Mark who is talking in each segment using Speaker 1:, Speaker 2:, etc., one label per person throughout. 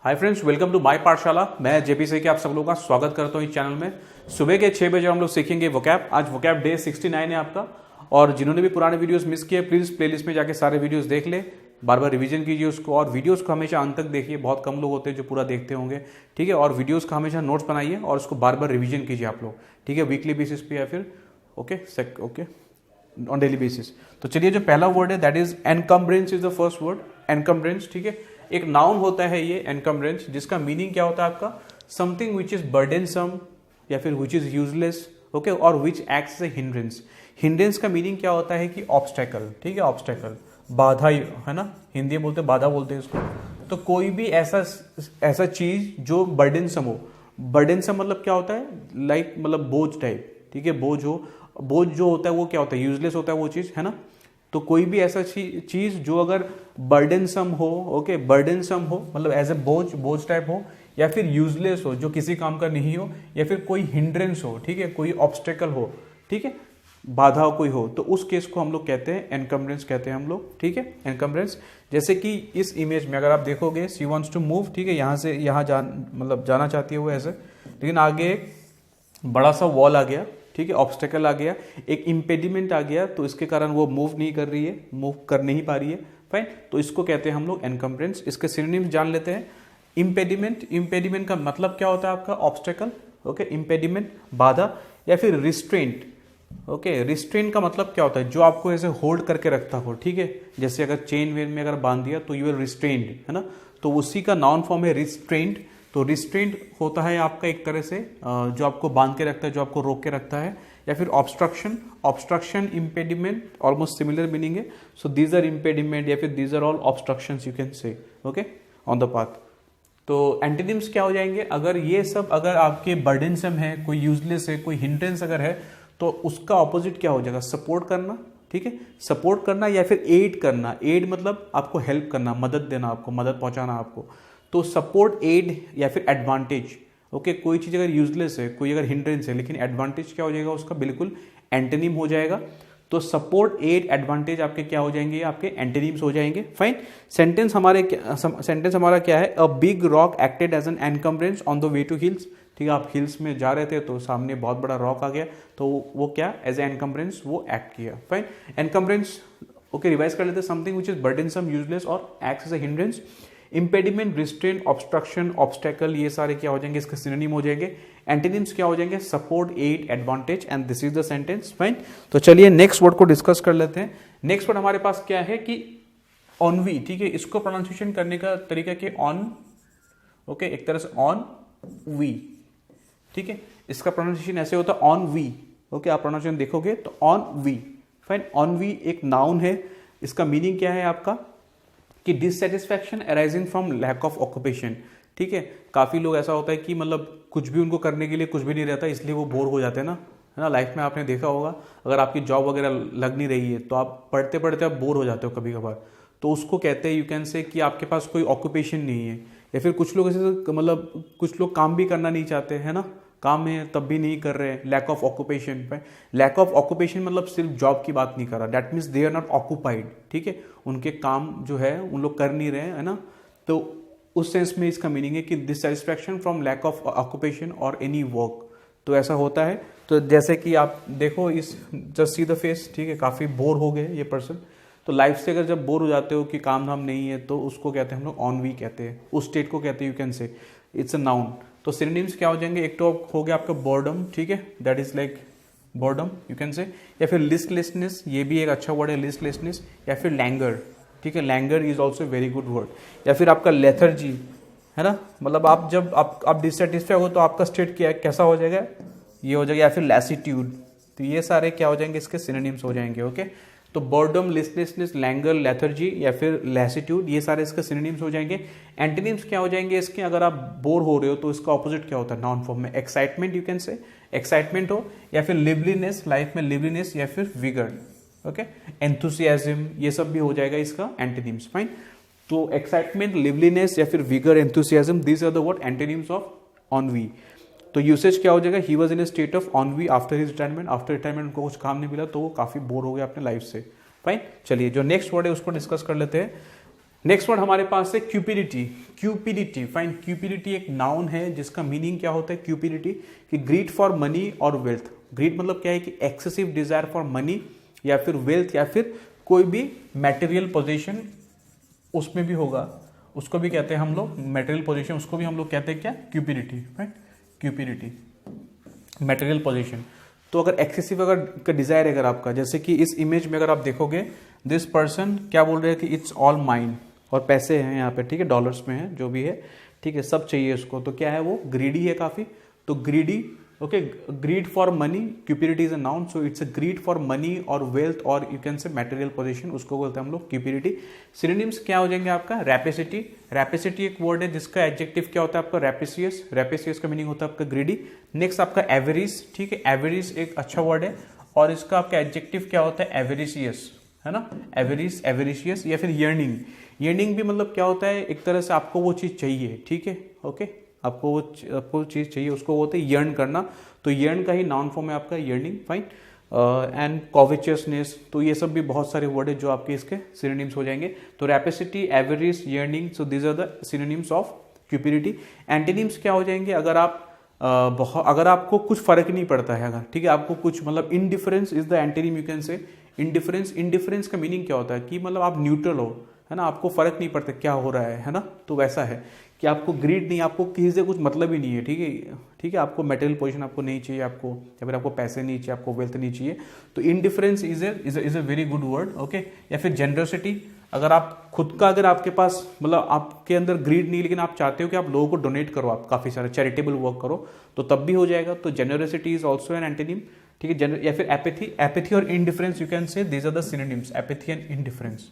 Speaker 1: Hi friends, welcome to my पाठशाला। मैं JP से आप सब लोगों का स्वागत करता हूँ इस चैनल में। सुबह के 6 बजे हम लोग सीखेंगे वोकैब। आज वोकैब डे 69 है आपका। और जिन्होंने भी पुराने वीडियोस मिस किए, प्लीज प्लेलिस्ट में जाके सारे वीडियोस देख ले, बार बार रिवीजन कीजिए उसको। और वीडियोस को हमेशा अंत तक देखिए, बहुत कम लोग होते हैं जो पूरा देखते होंगे, ठीक है। और वीडियोस का हमेशा नोट्स बनाइए और उसको बार बार रिवीजन कीजिए आप लोग, ठीक है, वीकली बेसिस पे या फिर ओके ऑन डेली बेसिस। तो चलिए, जो पहला वर्ड है that is encumbrance is the first word, encumbrance, ठीक है। एक नाउन होता है ये एनकम्ब्रेंस, जिसका मीनिंग क्या होता है आपका, समथिंग विच इज बर्डनसम या फिर विच इज यूजलेस, ओके, और which acts A hindrance. Hindrance का मीनिंग क्या होता है कि ऑब्स्टेकल, ठीक है, ऑब्स्टेकल, बाधा है ना, हिंदी में बोलते हैं बाधा बोलते हैं इसको। तो कोई भी ऐसा चीज जो बर्डनसम हो। बर्डनसम मतलब क्या होता है, लाइक मतलब बोझ टाइप, ठीक है, बोझ जो होता है वो क्या होता है, यूजलेस होता है वो चीज, है ना। तो कोई भी ऐसा चीज जो अगर बर्डनसम हो, ओके, बर्डनसम हो मतलब एज ए बोझ टाइप हो, या फिर यूजलेस हो जो किसी काम का नहीं हो, या फिर कोई हिंड्रेंस हो, ठीक है, कोई ऑब्स्टेकल हो, ठीक है, बाधा कोई हो, तो उस केस को हम लोग कहते हैं एनकम्ब्रेंस कहते हैं हम लोग, ठीक है, एनकम्ब्रेंस। जैसे कि इस इमेज में अगर आप देखोगे, शी वांट्स टू मूव, ठीक है, यहाँ से यहाँ जाना चाहती है वो ऐसे, लेकिन आगे एक बड़ा सा वॉल आ गया, ठीक है, ऑब्स्टेकल आ गया, एक इम्पेडिमेंट आ गया, तो इसके कारण वो मूव नहीं कर रही है, मूव कर नहीं पा रही है, फाइन। तो इसको कहते हैं हम लोग एनकम्ब्रेंस। इसके सिनोनिम्स जान लेते हैं। इम्पेडिमेंट का मतलब क्या होता है आपका, ऑब्स्टेकल, ओके, इम्पेडिमेंट बाधा, या फिर रिस्ट्रेंट, ओके। रिस्ट्रेंट का मतलब क्या होता है, जो आपको ऐसे होल्ड करके रखता हो, ठीक है, जैसे अगर चेन वेन में अगर बांध दिया तो यू आर रिस्ट्रेंड, है ना, तो उसी का नाउन फॉर्म है रिस्ट्रेंट। तो रिस्ट्रेंट होता है आपका एक तरह से जो आपको बांध के रखता है, जो आपको रोक के रखता है। या फिर obstruction, impediment, almost similar meaning है। सो दीज आर इम्पेडिमेंट या फिर these are all obstructions, you can say, okay, on the path. तो एंटीनिम्स क्या हो जाएंगे, अगर ये सब अगर आपके बर्डनसम है, कोई यूजलेस है, कोई हिंड्रेंस अगर है, तो उसका ऑपोजिट क्या हो जाएगा, सपोर्ट करना, ठीक है, सपोर्ट करना या फिर एड करना। एड मतलब आपको हेल्प करना, मदद देना, आपको मदद पहुंचाना आपको। तो सपोर्ट, एड या फिर एडवांटेज, ओके। कोई चीज अगर यूजलेस है, कोई अगर हिंड्रेंस है, लेकिन एडवांटेज क्या हो जाएगा उसका, बिल्कुल एंटोनिम हो जाएगा। तो सपोर्ट, एड, एडवांटेज आपके क्या हो जाएंगे, आपके एंटोनिम्स हो जाएंगे, फाइन। सेंटेंस हमारा क्या है, a big rock acted as an encumbrance on the way to hills, ठीक है, आप हिल्स में जा रहे थे तो सामने बहुत बड़ा रॉक आ गया, तो वो क्या एज ए एनकम्ब्रेंस वो एक्ट किया, फाइन। एनकम्ब्रेंस, ओके, रिवाइज कर लेते हैं, something which is burdensome, useless और acts as a hindrance. Impediment, restraint, obstruction, obstacle, ये सारे क्या हो जाएंगे, इसके सिनोनिम हो जाएंगे। एंटीनिम्स क्या हो जाएंगे, support, aid, advantage, and this is the sentence, fine. तो चलिए नेक्स्ट वर्ड को डिस्कस कर लेते हैं। नेक्स्ट वर्ड हमारे पास क्या है कि ऑनवी, ठीक है, इसको प्रोनाउंसिएशन करने का तरीका कि ऑन, ओके, एक तरह से ऑन वी, ठीक है, इसका प्रोनाउंसिएशन ऐसे होता है ऑन वी, ओके। आप प्रोनाउंसिएशन देखोगे तो ennui, fine. Ennui एक नाउन है। इसका मीनिंग क्या है आपका कि dissatisfaction arising from lack of occupation, ठीक है। काफी लोग ऐसा होता है कि मतलब कुछ भी उनको करने के लिए कुछ भी नहीं रहता, इसलिए वो बोर हो जाते हैं ना, है ना। लाइफ में आपने देखा होगा, अगर आपकी जॉब वगैरह लग नहीं रही है तो आप पढ़ते पढ़ते आप बोर हो जाते हो कभी कभार, तो उसको कहते हैं, यू कैन से, कि आपके पास कोई ऑक्यूपेशन नहीं है। या फिर कुछ लोग ऐसे मतलब कुछ लोग काम भी करना नहीं चाहते, है ना, काम है तब भी नहीं कर रहे, lack of occupation. Lack of occupation मतलब सिर्फ जॉब की बात नहीं कर रहा, that means they are not occupied, ठीक है, उनके काम जो है उन लोग कर नहीं रहे, है ना। तो उस सेंस में इसका मीनिंग है कि dissatisfaction from lack of occupation और एनी वर्क, तो ऐसा होता है। तो जैसे कि आप देखो इस, जस्ट सी द फेस, ठीक है, काफी बोर हो गए ये पर्सन। तो लाइफ से अगर जब बोर हो जाते हो कि काम धाम नहीं है, तो उसको कहते हैं हम लोग ऑन वी कहते हैं, उस स्टेट को कहते हैं, यू कैन से इट्स अ नाउन। तो सिनोनिम्स क्या हो जाएंगे, एक तो हो गया आपका बोर्डम, ठीक है, that is like boredom, you can से, या फिर लिस्टलेसनेस, ये भी एक अच्छा वर्ड है, लिस्टलेसनेस, या फिर लैंगर, ठीक है, Langer is also very good word. या फिर आपका लेथर्जी, है ना, मतलब आप जब आप डिससेटिस्फाई हो तो आपका स्टेट क्या कैसा हो जाएगा, ये हो जाएगा। या फिर लैसिट्यूड, तो ये सारे क्या हो जाएंगे, इसके सिनोनिम्स हो जाएंगे, ओके। तो बोर्डम, लिस्टलेसनेस, लैंगर, लेथर्जी या फिर लैसिट्यूड, ये सारे इसके सिनोनिम्स हो जाएंगे। एंटीनिम्स क्या हो जाएंगे इसके, अगर आप बोर हो रहे हो तो इसका ऑपोजिट क्या होता है नाउन फॉर्म में, एक्साइटमेंट, यू कैन से, एक्साइटमेंट हो, या फिर लिवलीनेस, लाइफ में लिवलीनेस, या फिर विगर, ओके, एंथुसियाज्म, ये सब भी हो जाएगा इसका एंटीनिम्स, फाइन। तो एक्साइटमेंट, लिवलीनेस या फिर vigour, enthusiasm, these are the word antonyms of ennui. तो यूसेज क्या हो जाएगा, he was in state of ennui after his retirement, after retirement उनको कुछ काम नहीं मिला तो वो काफी बोर हो गया अपने लाइफ से, फाइन। चलिए जो नेक्स्ट वर्ड है उसको डिस्कस कर लेते हैं। नेक्स्ट वर्ड हमारे पास है क्यूपिडिटी। Cupidity, fine. क्यूपिडिटी एक नाउन है जिसका मीनिंग क्या होता है क्यूपिडिटी, कि ग्रीड फॉर मनी और वेल्थ। ग्रीड मतलब क्या है कि एक्सेसिव डिजायर फॉर मनी या फिर वेल्थ या फिर कोई भी मटेरियल पोजीशन उसमें भी होगा, उसको भी कहते हैं हम लोग मटेरियल पोजीशन, उसको भी हम लोग कहते हैं क्या, cupidity, right. Cupidity material position. तो अगर एक्सेसिव अगर का डिजायर है अगर आपका, जैसे कि इस इमेज में अगर आप देखोगे दिस पर्सन क्या बोल रहे हैं कि इट्स ऑल माइन, और पैसे हैं यहाँ पे, ठीक है, डॉलर्स में है जो भी है, ठीक है, सब चाहिए उसको, तो क्या है वो ग्रीडी है काफी। तो greedy, okay, grid for money, cupidity is a noun, so it's a grid for money और वेल्थ और यू कैन से मटेरियल पोजीशन, उसको बोलते हैं हम लोग क्यूपिडिटी। सिनोनिम्स क्या हो जाएंगे आपका, रैपिसिटी। रैपिसिटी एक वर्ड है जिसका एडजेक्टिव क्या होता है आपका, रैपिसियस। रैपिसियस का मीनिंग होता है आपका ग्रीडी। नेक्स्ट आपका एवरिस, ठीक है, एवरिस एक अच्छा वर्ड है और इसका आपका एडजेक्टिव क्या होता है, एवरिसियस, है ना, एवरिस, एवरिशियस। या फिर यर्निंग। यर्निंग भी मतलब क्या होता है, एक तरह से आपको वो चीज चाहिए, ठीक है, ओके, आपको चीज चाहिए, उसको बोलते हैं यर्न करना। तो यर्न का ही नाउन फॉर्म है आपका यर्निंग, फाइन। एंड कॉविचियसनेस, तो ये सब भी बहुत सारे वर्ड है जो आपके इसके सिनोनिम्स हो जाएंगे। तो rapacity, avarice, yearning, so these are the synonyms of cupidity. Antonyms क्या हो जाएंगे, अगर आप अगर आपको कुछ फर्क नहीं पड़ता है, अगर ठीक है आपको कुछ मतलब indifference is the antonym, you can say indifference. Indifference का मीनिंग क्या होता है कि मतलब आप न्यूट्रल हो, है ना, आपको फर्क नहीं पड़ता क्या हो रहा है ना, तो वैसा है कि आपको ग्रीड नहीं, आपको किसी से कुछ मतलब ही नहीं है, ठीक है, ठीक है, आपको मटेरियल पोजीशन आपको नहीं चाहिए, आपको या फिर आपको पैसे नहीं चाहिए, आपको वेल्थ नहीं चाहिए, तो indifference is a very good word, okay. या फिर जेनरसिटी, अगर आप खुद का, अगर आपके पास मतलब आपके अंदर ग्रीड नहीं, लेकिन आप चाहते हो कि आप लोगों को डोनेट करो, आप काफी सारे चैरिटेबल वर्क करो, तो तब भी हो जाएगा। तो generosity is also an antonym, ठीक है। या फिर एपैथी, एपैथी और indifference you can say these are the synonyms, apathy and indifference,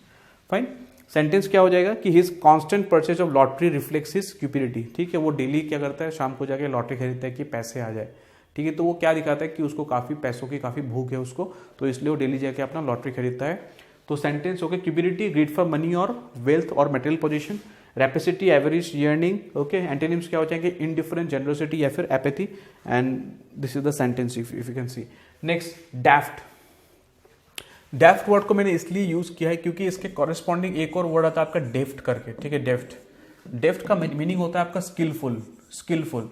Speaker 1: fine. Sentence क्या हो जाएगा कि his constant purchase of lottery reflects his cupidity, ठीक है, वो डेली क्या करता है, शाम को जाके लॉटरी खरीदता है कि पैसे आ जाए, ठीक है, तो वो क्या दिखाता है कि उसको काफी पैसों की काफी भूख है उसको, तो इसलिए वो डेली जाके अपना लॉटरी खरीदता है। तो सेंटेंस हो गया क्यूपिडिटी, ग्रीड फॉर मनी और वेल्थ और material position, rapacity, avarice, yearning, okay. Antonyms क्या हो जाएंगे, इनडिफरेंस, जेनरसिटी या फिर apathy, and this is the sentence if you can see. Next daft. Deft word को मैंने इसलिए यूज किया है क्योंकि इसके कॉरेस्पॉन्डिंग एक और वर्ड आता है आपका डेफ्ट करके, ठीक है, डेफ्ट। डेफ्ट का मीनिंग होता है आपका स्किलफुल, स्किलफुल।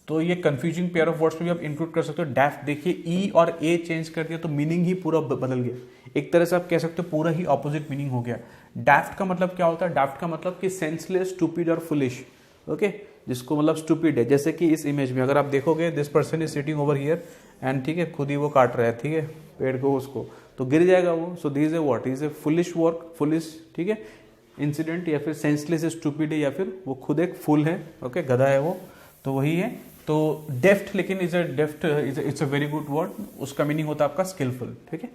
Speaker 1: तो ये कंफ्यूजिंग पेयर ऑफ वर्ड्स में भी आप इंक्लूड कर सकते हो। डेफ्ट, देखिए ई और ए चेंज कर दिया तो मीनिंग ही पूरा बदल गया, एक तरह से आप कह सकते हो पूरा ही ऑपोजिट मीनिंग हो गया। डेफ्ट का मतलब क्या होता है, डेफ्ट का मतलब कि सेंसलेस, स्टूपिड और फुलिश, ओके, जिसको मतलब स्टूपिड है। जैसे कि इस इमेज में अगर आप देखोगे this person is sitting over here and, ठीक है, खुद ही वो काट रहा है, ठीक है, पेड़ को, उसको तो गिर जाएगा वो। सो this is what is a foolish work, foolish, ठीक है, इंसिडेंट, या फिर सेंसलेस, स्टूपिड है, या फिर वो खुद एक फुल है, ओके, गधा है वो, तो वही है। तो डेफ्ट, लेकिन is a deft it's a very good word, उसका मीनिंग होता है आपका स्किलफुल, ठीक है।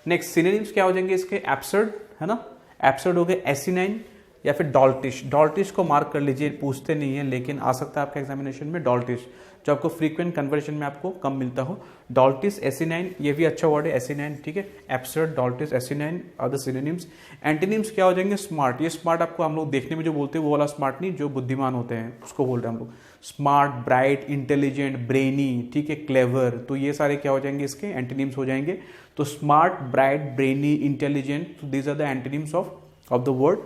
Speaker 1: नेक्स्ट सिनोनिम्स क्या हो जाएंगे इसके, एब्सर्ड, है ना, एब्सर्ड हो गए, एसिनाइन या फिर डॉल्टिश। डॉल्टिश को मार्क कर लीजिए, पूछते नहीं है लेकिन आ सकता है आपके एग्जामिनेशन में, डॉल्टिश, जो आपको फ्रीक्वेंट कन्वर्सेशन में आपको कम मिलता हो। डॉल्टिस, एसिनाइन, ये भी अच्छा वर्ड है, एसिनाइन, ठीक है। Absurd, doltish, asinine are the synonyms. Antonyms क्या हो जाएंगे, स्मार्ट। ये स्मार्ट आपको हम लोग देखने में जो बोलते हैं वो वाला स्मार्ट नहीं, जो बुद्धिमान होते हैं उसको बोल रहे हैं हम लोग। स्मार्ट, ब्राइट, इंटेलिजेंट, ब्रेनी, ठीक है, क्लेवर, तो ये सारे क्या हो जाएंगे इसके एंटीनिम्स हो जाएंगे। तो स्मार्ट, ब्राइट, ब्रेनी, इंटेलिजेंट, तो these are the antonyms of the word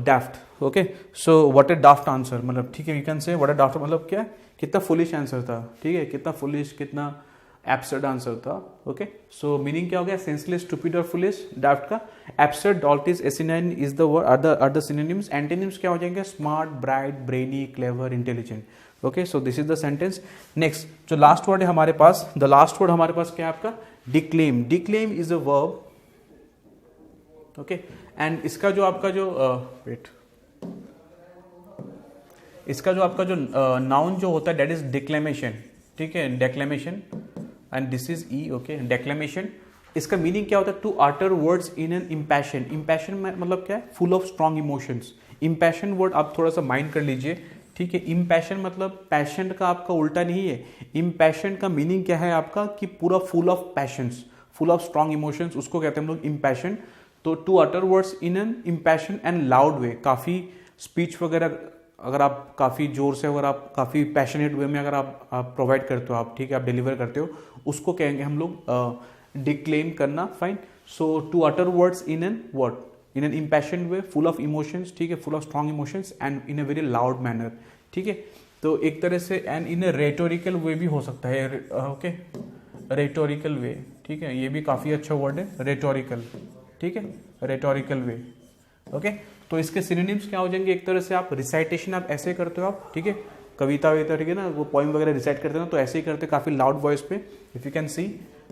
Speaker 1: deft, okay. So what a daft answer, मतलब ठीक है, you can say what a daft मतलब क्या, कितना फुलिश आंसर था, ठीक है, कितना फुलिश, कितना एब्सर्ड आंसर था, ओके। सो मीनिंग क्या हो गया, सेंसलेस, स्टूपिड और फुलिश डाफ्ट का। Absurd, doltish, asinine is the word are the synonyms. Antonyms क्या हो जाएंगे, smart, bright, brainy, clever, intelligent, okay. So this is the sentence. Next जो लास्ट वर्ड है हमारे पास, द लास्ट वर्ड हमारे पास क्या है आपका, declaim. Declaim is a verb, okay, and इसका जो आपका जो वेट इसका जो आपका जो नाउन जो होता है दैट इज डिक्लेमेशन, ठीक है, declamation, and this is E, okay, declamation. इसका मीनिंग क्या होता है, to utter words in an impassion. Impassion मतलब क्या है, full of strong emotions. Impassion word आप थोड़ा सा माइंड कर लीजिए, ठीक है। इम्पैशन मतलब पैशन का आपका उल्टा नहीं है। इम्पैशन का मीनिंग क्या है आपका, कि पूरा full of passions, full of strong emotions, उसको कहते हैं हम लोग इम्पैशन। तो to utter words in an impassion and loud way, काफी स्पीच वगैरह अगर आप काफी जोर से, अगर आप काफी पैशनेट वे में अगर आप प्रोवाइड करते हो, आप ठीक है, आप डिलीवर करते हो, उसको कहेंगे हम लोग डिक्लेम करना, fine. So to utter words in an word in an impassioned way, full of emotions, ठीक है, full of strong emotions and in a very loud manner, ठीक है। तो एक तरह से एंड इन ए रेटोरिकल वे भी हो सकता है, ओके, रेटोरिकल वे, ठीक है, ये भी काफ़ी अच्छा वर्ड है, रेटोरिकल, ठीक है, रेटोरिकल वे, ओके। तो इसके सिनोनिम्स क्या हो जाएंगे, एक तरह से आप रिसाइटेशन आप ऐसे करते हो आप, ठीक है, कविता वविता, ठीक है ना, वो पोइम वगैरह रिसाइट करते हैं ना, तो ऐसे ही करते, काफ़ी लाउड वॉइस पे, if you can C,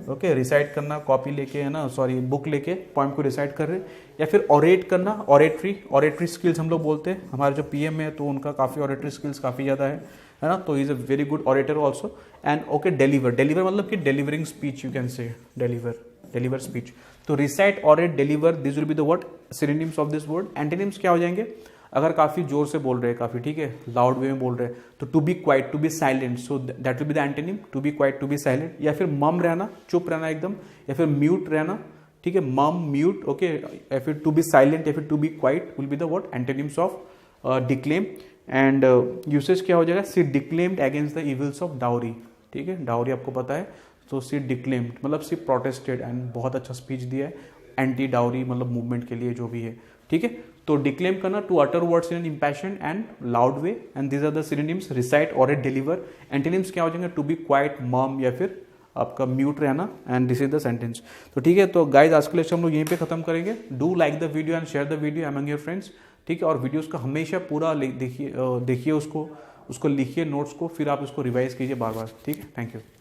Speaker 1: okay, recite करना, कॉपी लेके, है ना, सॉरी बुक लेके पोइम को रिसाइट कर रहे, या फिर ऑरेट करना, ऑरेटरी स्किल्स हम लोग बोलते हैं, हमारे जो पीएम है तो उनका काफ़ी ऑरेटरी स्किल्स काफ़ी ज़्यादा है ना, तो is a very good orator also. And okay, deliver मतलब कि delivering speech, you can say deliver speech. तो recite, orate, deliver, this will be the word synonyms of this word. Antonyms क्या हो जाएंगे, अगर काफ़ी जोर से बोल रहे हैं, काफ़ी, ठीक है, लाउड वे में बोल रहे हैं, तो to be quiet, to be silent, so that will be the antonym, to be quiet, to be silent. या फिर मम रहना, चुप रहना एकदम, या फिर म्यूट रहना, ठीक है, मम, म्यूट, ओके, या फिर टू बी साइलेंट, या फिर to be quiet will be the word antonyms of declaim. And usage क्या हो जाएगा, she declaimed against the evils of dowry, ठीक है, डाउरी आपको पता है, तो सी डिक्लेम्ड मतलब सी प्रोटेस्टेड एंड बहुत अच्छा स्पीच दिया है एंटी डाउरी मतलब मूवमेंट के लिए जो भी है, ठीक है। तो डिक्लेम करना, to utter words in an impassion and loud way, and these are the synonyms, recite, orate, deliver. Antonyms क्या हो जाएंगे, टू बी क्वाइट, मम, या फिर आपका म्यूट रहना, and this is the sentence. तो ठीक है, तो गाइज आज के लेक्चर हम लोग यहीं पे खत्म करेंगे। Do like the video and share the video among your friends, ठीक है, और वीडियोस का हमेशा पूरा देखिए उसको लिखिए नोट्स को, फिर आप उसको रिवाइज कीजिए बार बार, ठीक है। Thank you.